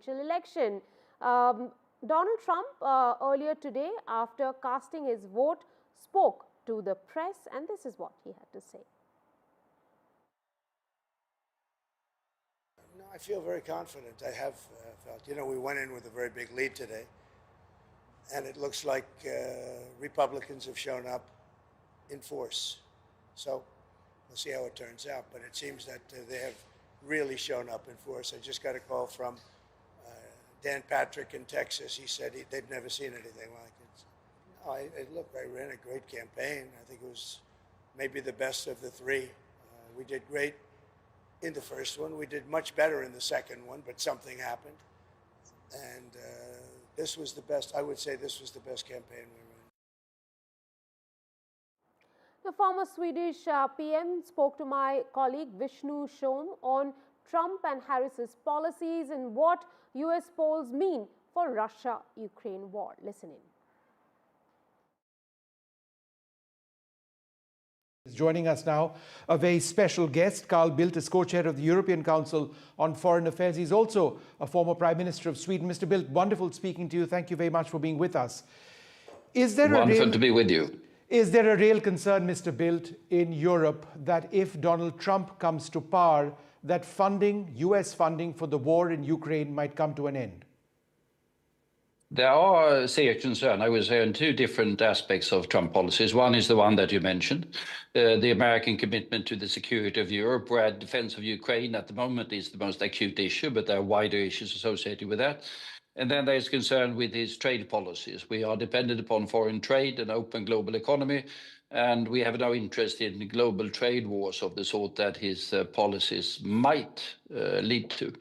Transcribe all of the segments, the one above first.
election. Donald Trump earlier today, after casting his vote, spoke to the press, and this is what he had to say. No, I feel very confident. I have felt, we went in with a very big lead today, and it looks like Republicans have shown up in force. So we'll see how it turns out, but it seems that they have really shown up in force. I just got a call from Dan Patrick in Texas. He said they'd never seen anything like it. Look, I ran a great campaign. I think it was maybe the best of the three. We did great in the first one. We did much better in the second one, but something happened. And this was the best, I would say this was the best campaign we ran. The former Swedish PM spoke to my colleague Vishnu Shom on Trump and Harris's policies and what US polls mean for Russia-Ukraine war. Listen in. Joining us now, a very special guest. Carl Bildt is co-chair of the European Council on Foreign Affairs. He's also a former Prime Minister of Sweden. Mr. Bildt, wonderful speaking to you. Thank you very much for being with us. Wonderful to be with you. Is there a real concern, Mr. Bildt, in Europe that if Donald Trump comes to power, that funding, US funding for the war in Ukraine might come to an end? There are serious concerns, I would say, on two different aspects of Trump policies. One is the one that you mentioned, the American commitment to the security of Europe, where defense of Ukraine at the moment is the most acute issue, but there are wider issues associated with that. And then there's concern with his trade policies. We are dependent upon foreign trade and open global economy, and we have no interest in global trade wars of the sort that his policies might lead to.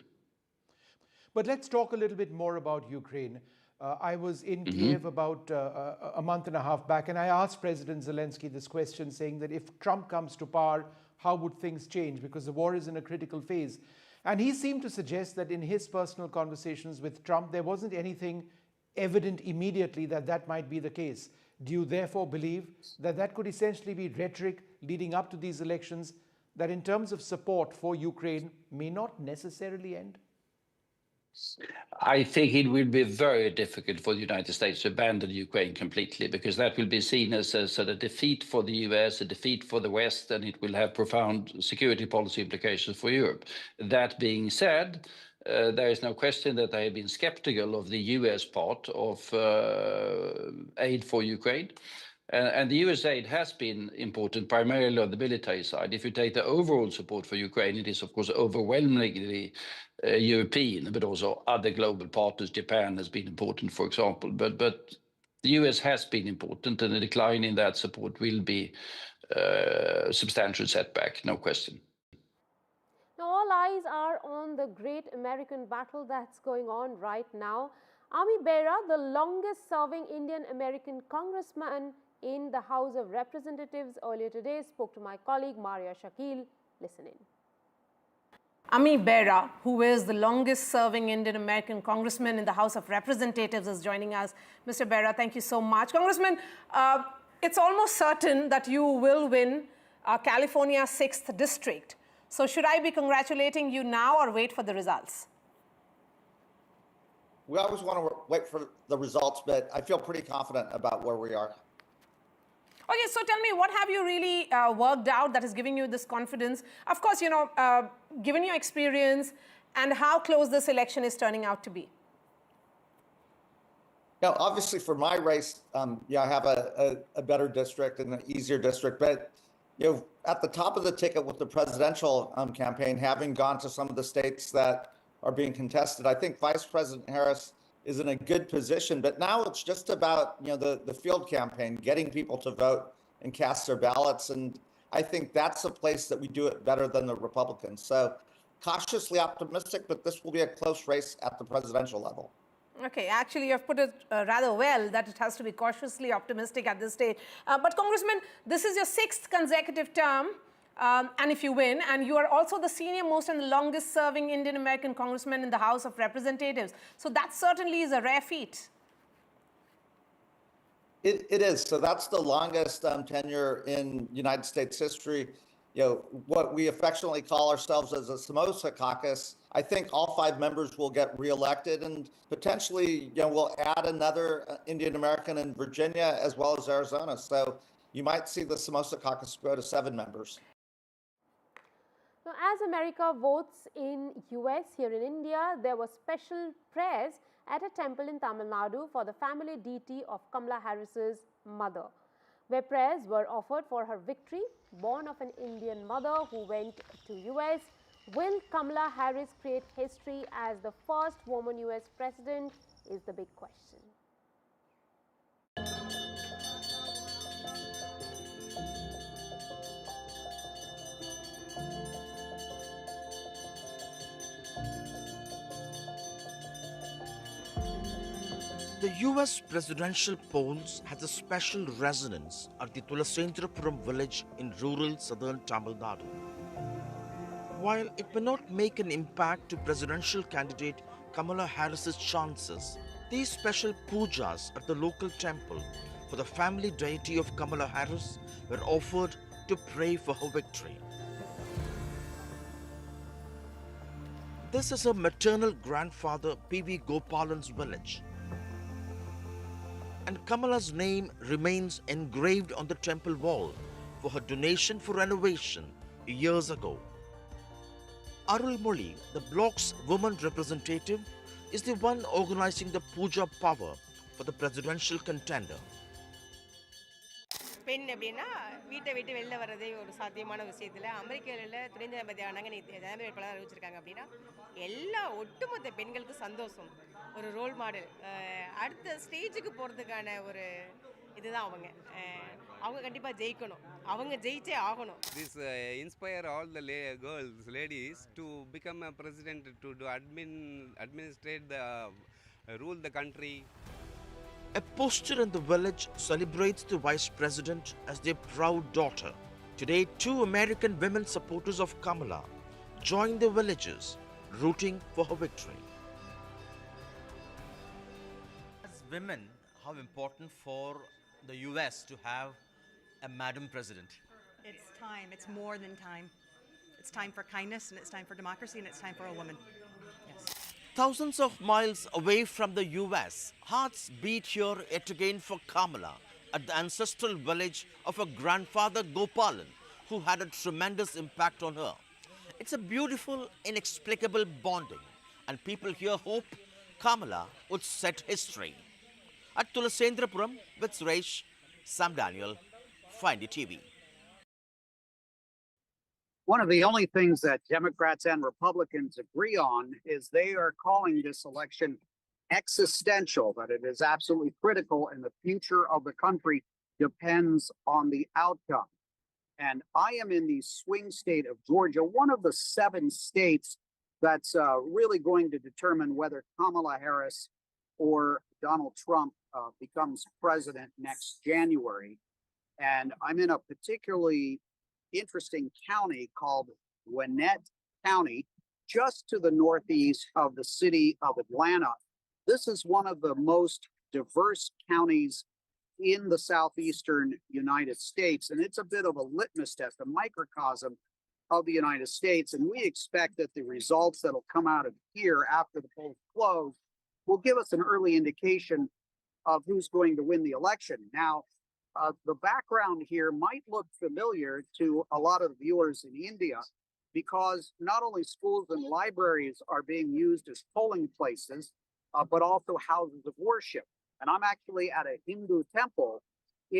But let's talk a little bit more about Ukraine. I was in Kiev about a month and a half back, and I asked President Zelensky this question, saying that if Trump comes to power, how would things change? Because the war is in a critical phase. And he seemed to suggest that in his personal conversations with Trump, there wasn't anything evident immediately that that might be the case. Do you therefore believe that that could essentially be rhetoric leading up to these elections, that in terms of support for Ukraine may not necessarily end? I think it will be very difficult for the United States to abandon Ukraine completely, because that will be seen as a sort of defeat for the US, a defeat for the West, and it will have profound security policy implications for Europe. That being said, there is no question that I have been skeptical of the US part of aid for Ukraine. And the US aid has been important, primarily on the military side. If you take the overall support for Ukraine, it is, of course, overwhelmingly European, but also other global partners. Japan has been important, for example. But the US has been important, and a decline in that support will be a substantial setback, no question. Now, all eyes are on the great American battle that's going on right now. Ami Bera, the longest-serving Indian-American congressman in the House of Representatives, earlier today spoke to my colleague Maria Shakil. Listen in. Ami Bera, who is the longest-serving Indian-American congressman in the House of Representatives, is joining us. Mr. Bera, thank you so much. Congressman, it's almost certain that you will win California's 6th district. So should I be congratulating you now or wait for the results? We always want to wait for the results, but I feel pretty confident about where we are. Okay, so tell me, what have you really worked out that is giving you this confidence? Of course, given your experience and how close this election is turning out to be. Obviously for my race, I have a better district and an easier district, but at the top of the ticket with the presidential campaign, having gone to some of the states that are being contested, I think Vice President Harris is in a good position. But now it's just about the field campaign, getting people to vote and cast their ballots. And I think that's a place that we do it better than the Republicans. So cautiously optimistic, but this will be a close race at the presidential level. Okay, actually, you've put it rather well that it has to be cautiously optimistic at this stage. But Congressman, this is your 6th consecutive term. And if you win, and you are also the senior most and the longest serving Indian American congressman in the House of Representatives. So that certainly is a rare feat. It is. So that's the longest tenure in United States history. What we affectionately call ourselves as a Samosa caucus, I think all 5 members will get reelected, and potentially, we'll add another Indian American in Virginia as well as Arizona. So you might see the Samosa Caucus grow to 7 members. Now, as America votes in US, here in India, there was special prayers at a temple in Tamil Nadu for the family deity of Kamala Harris's mother, where prayers were offered for her victory. Born of an Indian mother who went to US, will Kamala Harris create history as the first woman US president is the big question. The US presidential polls has a special resonance at the Tulasendrapuram village in rural southern Tamil Nadu. While it may not make an impact to presidential candidate Kamala Harris's chances, these special pujas at the local temple for the family deity of Kamala Harris were offered to pray for her victory. This is her maternal grandfather P.V. Gopalan's village, and Kamala's name remains engraved on the temple wall for her donation for renovation years ago. Arulmoli, the block's woman representative, is the one organizing the puja power for the presidential contender. பெண் அப்படின்னா வீட்டை விட்டு வெளில வர்றதே ஒரு சாத்தியமான விஷயத்தில் அமெரிக்காவில் துணை ஜனாதிபதி ஆனாங்க ஜனாதிபதி வேட்பாளர் அறிவிச்சிருக்காங்க அப்படின்னா எல்லா ஒட்டுமொத்த பெண்களுக்கு சந்தோஷம், ஒரு ரோல் மாடல், அடுத்த ஸ்டேஜுக்கு போகிறதுக்கான ஒரு இதுதான் அவங்க கண்டிப்பாக ஜெயிக்கணும், அவங்க ஜெயிச்சே ஆகணும். This inspire all the girls, ladies to become a president, to do administrate the rule the country. A poster in the village celebrates the vice president as their proud daughter. Today, 2 American women supporters of Kamala join the villagers rooting for her victory. As women, how important for the US to have a Madam President? It's time. It's more than time. It's time for kindness, and it's time for democracy, and it's time for a woman. Yes. Thousands of miles away from the US, hearts beat here yet again for Kamala at the ancestral village of her grandfather Gopalan, who had a tremendous impact on her. It's a beautiful, inexplicable bonding, and people here hope Kamala would set history. At Tulasendrapuram with Suresh, Sam Daniel, Find It TV. One of the only things that Democrats and Republicans agree on is they are calling this election existential, that it is absolutely critical and the future of the country depends on the outcome. And I am in the swing state of Georgia, one of the 7 states that's really going to determine whether Kamala Harris or Donald Trump becomes president next January. And I'm in a particularly interesting county called Gwinnett County, just to the northeast of the city of Atlanta. This is one of the most diverse counties in the southeastern United States, and it's a bit of a litmus test, a microcosm of the United States. And we expect that the results that'll come out of here after the polls close will give us an early indication of who's going to win the election. Now, the background here might look familiar to a lot of viewers in India, because not only schools and libraries are being used as polling places, but also houses of worship. And I'm actually at a Hindu temple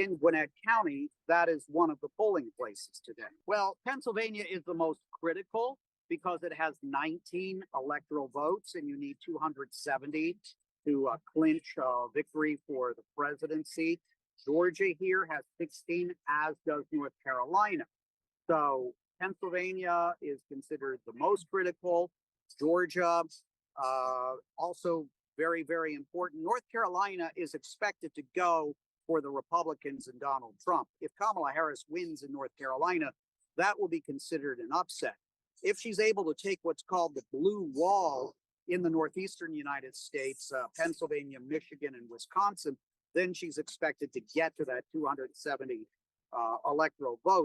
in Gwinnett County that is one of the polling places today. Well, Pennsylvania is the most critical because it has 19 electoral votes, and you need 270 to clinch victory for the presidency. Georgia here has 16, as does North Carolina. So Pennsylvania is considered the most critical. Georgia, also very, very important. North Carolina is expected to go for the Republicans and Donald Trump. If Kamala Harris wins in North Carolina, that will be considered an upset. If she's able to take what's called the blue wall in the northeastern United States, Pennsylvania, Michigan, and Wisconsin, then she's expected to get to that 270 electoral votes.